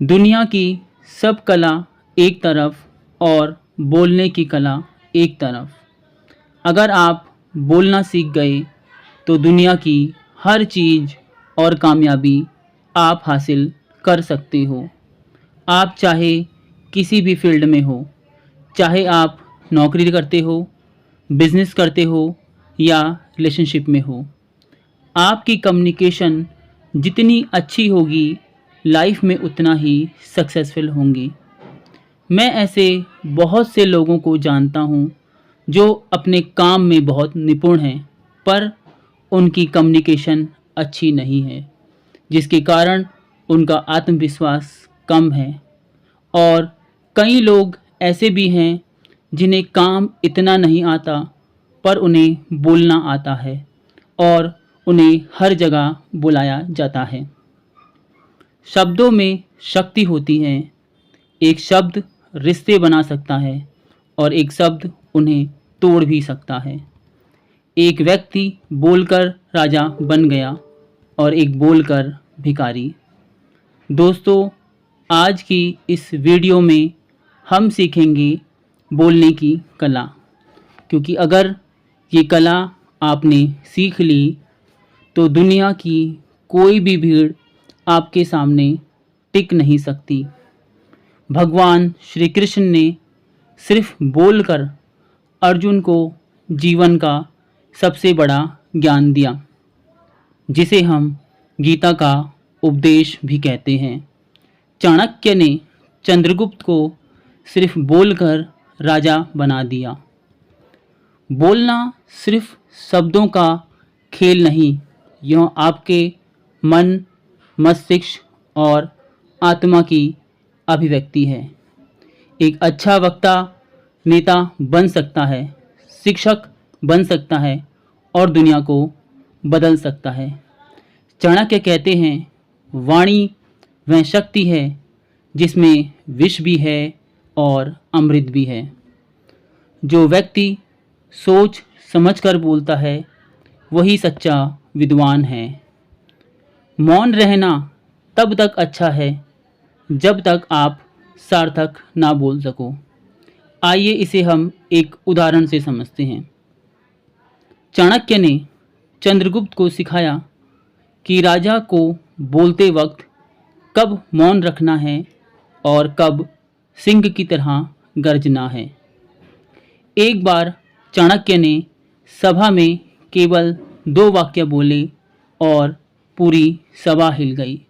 दुनिया की सब कला एक तरफ और बोलने की कला एक तरफ। अगर आप बोलना सीख गए तो दुनिया की हर चीज़ और कामयाबी आप हासिल कर सकते हो। आप चाहे किसी भी फील्ड में हो, चाहे आप नौकरी करते हो, बिजनेस करते हो या रिलेशनशिप में हो। आपकी कम्युनिकेशन जितनी अच्छी होगी, लाइफ में उतना ही सक्सेसफुल होंगी। मैं ऐसे बहुत से लोगों को जानता हूँ जो अपने काम में बहुत निपुण हैं, पर उनकी कम्युनिकेशन अच्छी नहीं है, जिसके कारण उनका आत्मविश्वास कम है। और कई लोग ऐसे भी हैं जिन्हें काम इतना नहीं आता, पर उन्हें बोलना आता है और उन्हें हर जगह बुलाया जाता है। शब्दों में शक्ति होती है। एक शब्द रिश्ते बना सकता है और एक शब्द उन्हें तोड़ भी सकता है। एक व्यक्ति बोलकर राजा बन गया और एक बोलकर भिखारी। दोस्तों, आज की इस वीडियो में हम सीखेंगे बोलने की कला, क्योंकि अगर ये कला आपने सीख ली तो दुनिया की कोई भी भीड़ आपके सामने टिक नहीं सकती। भगवान श्री कृष्ण ने सिर्फ बोलकर अर्जुन को जीवन का सबसे बड़ा ज्ञान दिया, जिसे हम गीता का उपदेश भी कहते हैं। चाणक्य ने चंद्रगुप्त को सिर्फ बोलकर राजा बना दिया। बोलना सिर्फ शब्दों का खेल नहीं, यह आपके मन, मस्तिष्क और आत्मा की अभिव्यक्ति है। एक अच्छा वक्ता नेता बन सकता है, शिक्षक बन सकता है और दुनिया को बदल सकता है। चाणक्य कहते हैं, वाणी वह शक्ति है जिसमें विष भी है और अमृत भी है। जो व्यक्ति सोच समझकर बोलता है वही सच्चा विद्वान है। मौन रहना तब तक अच्छा है जब तक आप सार्थक ना बोल सको। आइए इसे हम एक उदाहरण से समझते हैं। चाणक्य ने चंद्रगुप्त को सिखाया कि राजा को बोलते वक्त कब मौन रखना है और कब सिंह की तरह गर्जना है। एक बार चाणक्य ने सभा में केवल 2 वाक्य बोले और पूरी सभा हिल गई।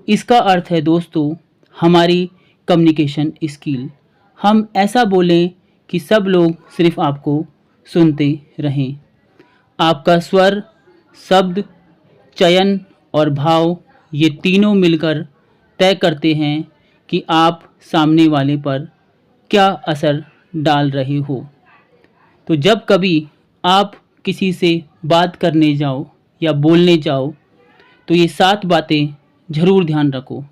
इसका अर्थ है दोस्तों, हमारी कम्युनिकेशन स्किल। हम ऐसा बोलें कि सब लोग सिर्फ आपको सुनते रहें। आपका स्वर, शब्द, चयन और भाव, ये तीनों मिलकर तय करते हैं कि आप सामने वाले पर क्या असर डाल रहे हो। तो जब कभी आप किसी से बात करने जाओ या बोलने जाओ तो ये 7 बातें ज़रूर ध्यान रखो।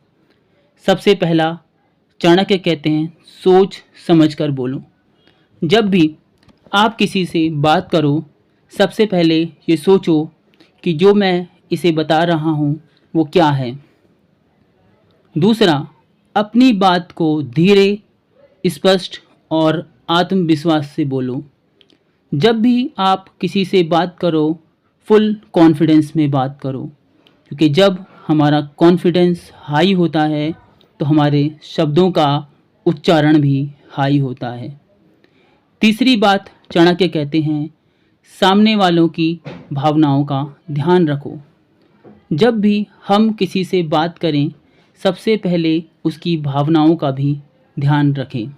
सबसे पहला, चाणक्य कहते हैं, सोच समझ कर बोलो। जब भी आप किसी से बात करो, सबसे पहले ये सोचो कि जो मैं इसे बता रहा हूँ वो क्या है। दूसरा, अपनी बात को धीरे, स्पष्ट और आत्मविश्वास से बोलो। जब भी आप किसी से बात करो, फुल कॉन्फिडेंस में बात करो, क्योंकि जब हमारा कॉन्फिडेंस हाई होता है तो हमारे शब्दों का उच्चारण भी हाई होता है। तीसरी बात, चाणक्य कहते हैं, सामने वालों की भावनाओं का ध्यान रखो। जब भी हम किसी से बात करें, सबसे पहले उसकी भावनाओं का भी ध्यान रखें।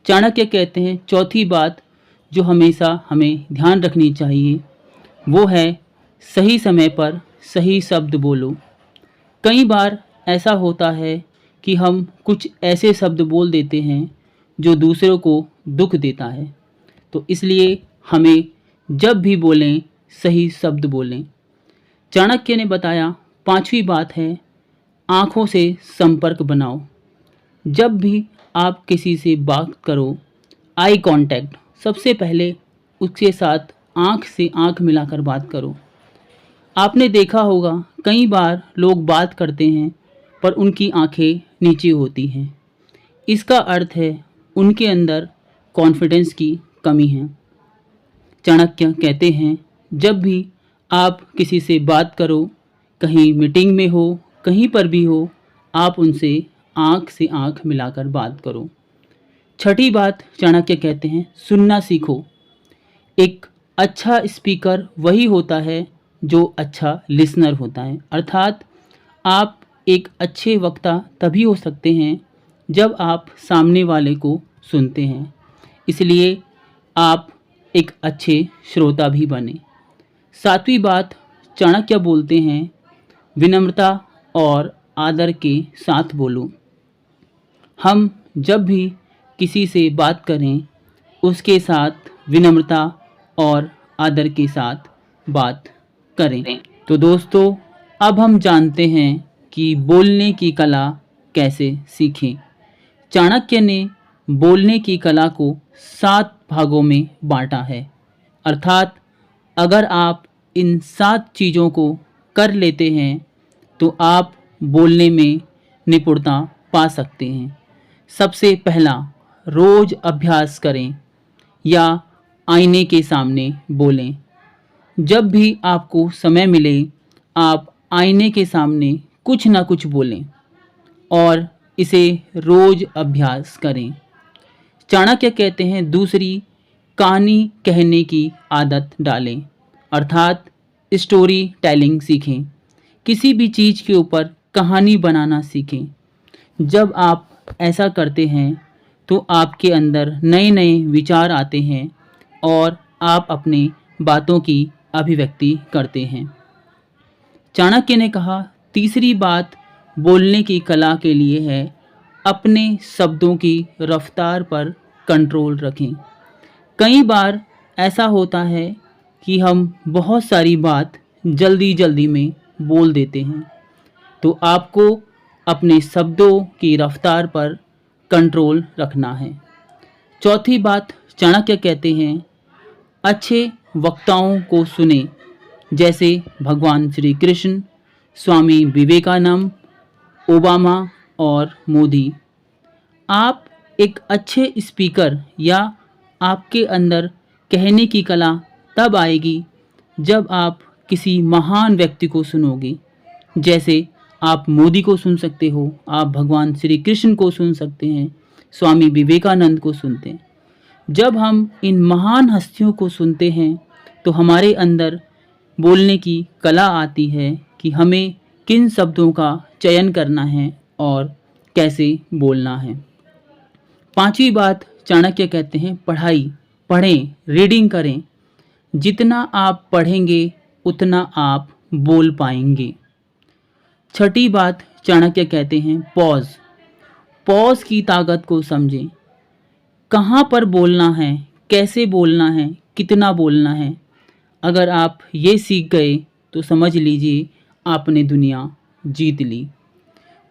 चाणक्य कहते हैं, चौथी बात जो हमेशा हमें ध्यान रखनी चाहिए वो है सही समय पर सही शब्द बोलो। कई बार ऐसा होता है कि हम कुछ ऐसे शब्द बोल देते हैं जो दूसरों को दुख देता है, तो इसलिए हमें जब भी बोलें सही शब्द बोलें। चाणक्य ने बताया, 5वीं बात है, आँखों से संपर्क बनाओ। जब भी आप किसी से बात करो, आई कांटेक्ट, सबसे पहले उसके साथ आँख से आँख मिलाकर बात करो। आपने देखा होगा कई बार लोग बात करते हैं पर उनकी आंखें नीचे होती हैं। इसका अर्थ है उनके अंदर कॉन्फिडेंस की कमी है। चाणक्य कहते हैं, जब भी आप किसी से बात करो, कहीं मीटिंग में हो, कहीं पर भी हो, आप उनसे आंख से आंख मिलाकर बात करो। छठी बात चाणक्य कहते हैं, सुनना सीखो। एक अच्छा स्पीकर वही होता है जो अच्छा लिसनर होता है। अर्थात आप एक अच्छे वक्ता तभी हो सकते हैं जब आप सामने वाले को सुनते हैं। इसलिए आप एक अच्छे श्रोता भी बने। सातवीं बात चाणक्य बोलते हैं, विनम्रता और आदर के साथ बोलो। हम जब भी किसी से बात करें, उसके साथ विनम्रता और आदर के साथ बात करें। तो दोस्तों, अब हम जानते हैं कि बोलने की कला कैसे सीखें। चाणक्य ने बोलने की कला को 7 भागों में बांटा है। अर्थात अगर आप इन 7 चीज़ों को कर लेते हैं तो आप बोलने में निपुणता पा सकते हैं। सबसे पहला, रोज़ अभ्यास करें या आईने के सामने बोलें। जब भी आपको समय मिले, आप आईने के सामने कुछ ना कुछ बोलें और इसे रोज़ अभ्यास करें। चाणक्य कहते हैं, दूसरी, कहानी कहने की आदत डालें। अर्थात स्टोरी टेलिंग सीखें। किसी भी चीज़ के ऊपर कहानी बनाना सीखें। जब आप ऐसा करते हैं तो आपके अंदर नए नए विचार आते हैं और आप अपनी बातों की अभिव्यक्ति करते हैं। चाणक्य ने कहा, तीसरी बात बोलने की कला के लिए है, अपने शब्दों की रफ्तार पर कंट्रोल रखें। कई बार ऐसा होता है कि हम बहुत सारी बात जल्दी जल्दी में बोल देते हैं, तो आपको अपने शब्दों की रफ्तार पर कंट्रोल रखना है। चौथी बात चाणक्य कहते हैं, अच्छे वक्ताओं को सुने, जैसे भगवान श्री कृष्ण, स्वामी विवेकानंद, ओबामा और मोदी। आप एक अच्छे स्पीकर या आपके अंदर कहने की कला तब आएगी जब आप किसी महान व्यक्ति को सुनोगे। जैसे आप मोदी को सुन सकते हो, आप भगवान श्री कृष्ण को सुन सकते हैं, स्वामी विवेकानंद को सुनते हैं। जब हम इन महान हस्तियों को सुनते हैं तो हमारे अंदर बोलने की कला आती है कि हमें किन शब्दों का चयन करना है और कैसे बोलना है। पांचवी बात चाणक्य कहते हैं, पढ़ें, रीडिंग करें। जितना आप पढ़ेंगे उतना आप बोल पाएंगे। छठी बात चाणक्य कहते हैं, पॉज की ताकत को समझें। कहाँ पर बोलना है, कैसे बोलना है, कितना बोलना है। अगर आप ये सीख गए तो समझ लीजिए आपने दुनिया जीत ली।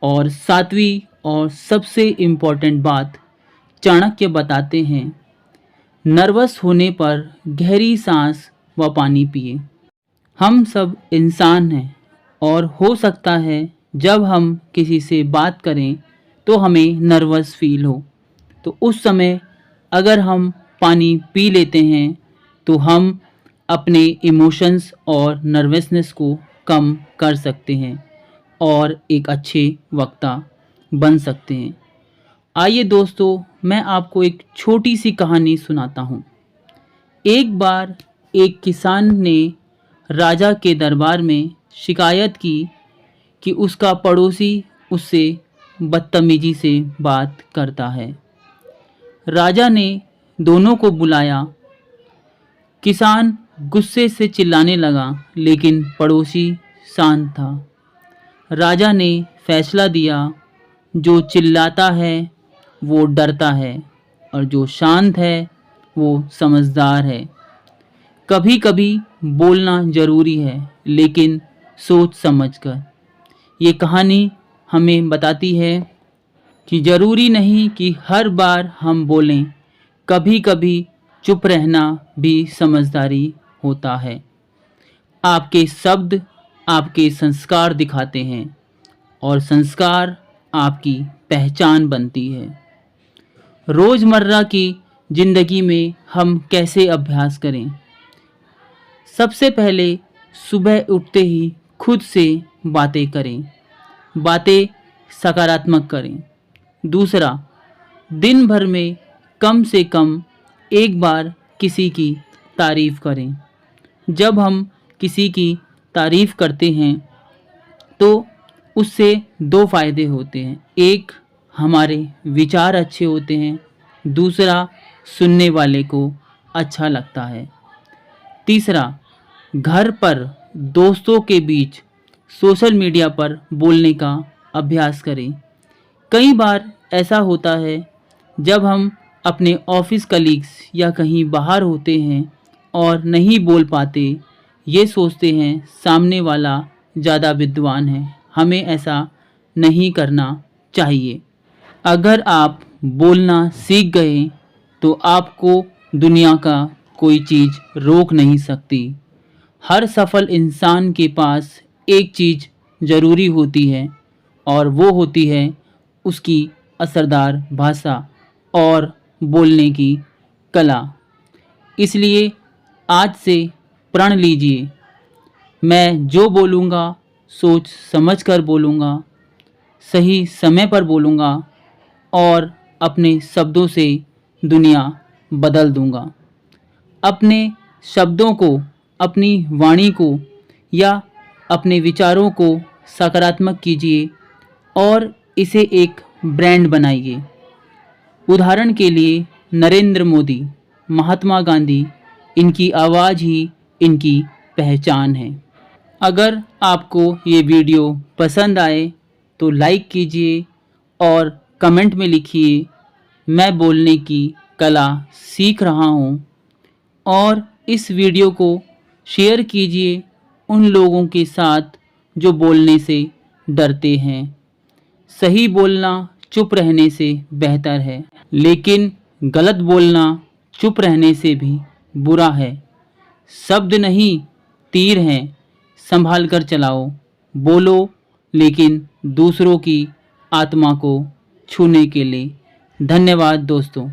और सातवीं और सबसे इम्पॉर्टेंट बात चाणक्य बताते हैं, नर्वस होने पर गहरी सांस व पानी पिए। हम सब इंसान हैं और हो सकता है जब हम किसी से बात करें तो हमें नर्वस फील हो, तो उस समय अगर हम पानी पी लेते हैं तो हम अपने इमोशंस और नर्वसनेस को कम कर सकते हैं और एक अच्छे वक्ता बन सकते हैं। आइए दोस्तों, मैं आपको एक छोटी सी कहानी सुनाता हूँ। एक बार एक किसान ने राजा के दरबार में शिकायत की कि उसका पड़ोसी उससे बदतमीजी से बात करता है। राजा ने दोनों को बुलाया। किसान गुस्से से चिल्लाने लगा, लेकिन पड़ोसी शांत था। राजा ने फैसला दिया, जो चिल्लाता है वो डरता है और जो शांत है वो समझदार है। कभी कभी बोलना ज़रूरी है, लेकिन सोच समझकर। ये कहानी हमें बताती है कि ज़रूरी नहीं कि हर बार हम बोलें, कभी कभी चुप रहना भी समझदारी होता है। आपके शब्द आपके संस्कार दिखाते हैं। और संस्कार आपकी पहचान बनती है। रोज़मर्रा की ज़िंदगी में हम कैसे अभ्यास करें? सबसे पहले सुबह उठते ही खुद से बातें करें, बातें सकारात्मक करें। दूसरा, दिन भर में कम से कम एक बार किसी की तारीफ़ करें। जब हम किसी की तारीफ़ करते हैं तो उससे दो फ़ायदे होते हैं। एक, हमारे विचार अच्छे होते हैं। दूसरा, सुनने वाले को अच्छा लगता है। तीसरा, घर पर दोस्तों के बीच सोशल मीडिया पर बोलने का अभ्यास करें। कई बार ऐसा होता है जब हम अपने ऑफिस कलीग्स या कहीं बाहर होते हैं और नहीं बोल पाते, ये सोचते हैं सामने वाला ज़्यादा विद्वान है, हमें ऐसा नहीं करना चाहिए। अगर आप बोलना सीख गए तो आपको दुनिया का कोई चीज़ रोक नहीं सकती। हर सफल इंसान के पास एक चीज़ ज़रूरी होती है और वो होती है उसकी असरदार भाषा और बोलने की कला। इसलिए आज से प्रण लीजिए, मैं जो बोलूँगा सोच समझ कर बोलूँगा, सही समय पर बोलूँगा और अपने शब्दों से दुनिया बदल दूँगा। अपने शब्दों को, अपनी वाणी को या अपने विचारों को सकारात्मक कीजिए और इसे एक ब्रांड बनाइए। उदाहरण के लिए नरेंद्र मोदी, महात्मा गांधी, इनकी आवाज़ ही इनकी पहचान है। अगर आपको ये वीडियो पसंद आए तो लाइक कीजिए और कमेंट में लिखिए, मैं बोलने की कला सीख रहा हूँ। और इस वीडियो को शेयर कीजिए उन लोगों के साथ जो बोलने से डरते हैं। सही बोलना चुप रहने से बेहतर है, लेकिन गलत बोलना चुप रहने से भी बुरा है। शब्द नहीं, तीर हैं, संभाल कर चलाओ। बोलो, लेकिन दूसरों की आत्मा को छूने के लिए। धन्यवाद दोस्तों।